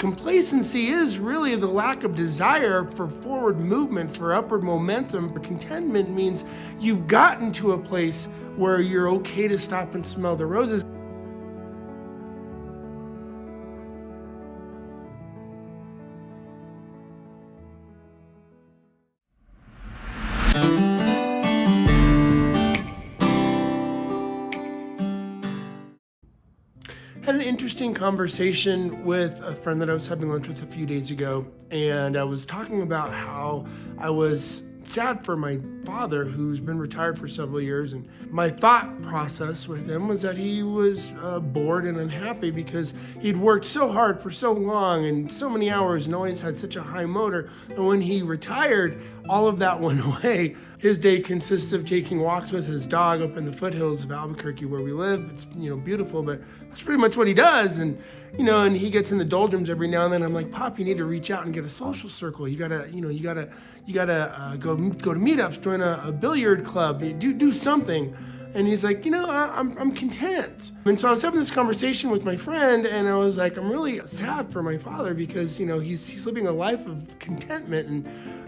Complacency is really the lack of desire for forward movement, for upward momentum. Contentment means you've gotten to a place where you're okay to stop and smell the roses. Had an interesting conversation with a friend that I was having lunch with a few days ago, and I was talking about how I was sad for my father, who's been retired for several years, and my thought process with him was that he was bored and unhappy because he'd worked so hard for so long and so many hours and always had such a high motor, and when he retired, all of that went away. His day consists of taking walks with his dog up in the foothills of Albuquerque where we live. It's, beautiful, but that's pretty much what he does. And, and he gets in the doldrums every now and then. I'm like, Pop, you need to reach out and get a social circle. You gotta go to meetups, join a billiard club, do something. And he's like, I'm content. And so I was having this conversation with my friend, and I was like, I'm really sad for my father because, he's living a life of contentment.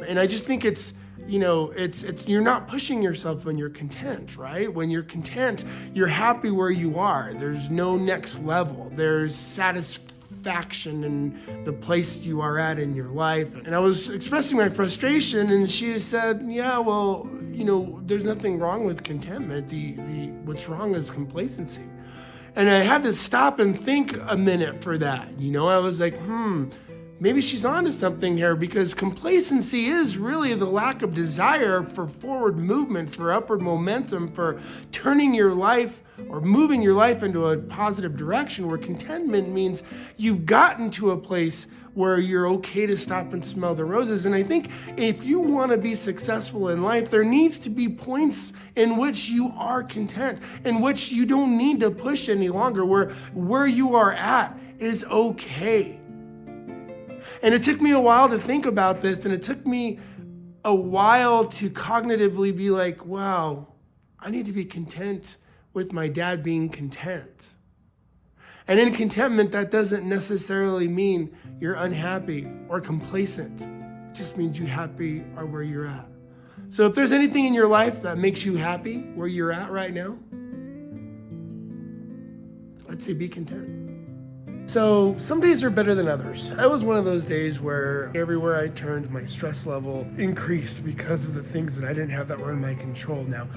And I just think it's you're not pushing yourself when you're content, right? When you're content, you're happy where you are. There's no next level. There's satisfaction in the place you are at in your life. And I was expressing my frustration, and she said, yeah, well, there's nothing wrong with contentment. What's wrong is complacency. And I had to stop and think a minute for that. I was like, maybe she's onto something here, because complacency is really the lack of desire for forward movement, for upward momentum, for turning your life or moving your life into a positive direction, where contentment means you've gotten to a place where you're okay to stop and smell the roses. And I think if you want to be successful in life, there needs to be points in which you are content, in which you don't need to push any longer, where you are at is okay. And it took me a while to think about this, and it took me a while to cognitively be like, wow, I need to be content with my dad being content. And in contentment, that doesn't necessarily mean you're unhappy or complacent. It just means you happy are where you're at. So if there's anything in your life that makes you happy where you're at right now, I'd say be content. So some days are better than others. That was one of those days where everywhere I turned, my stress level increased because of the things that I didn't have that were in my control. Now,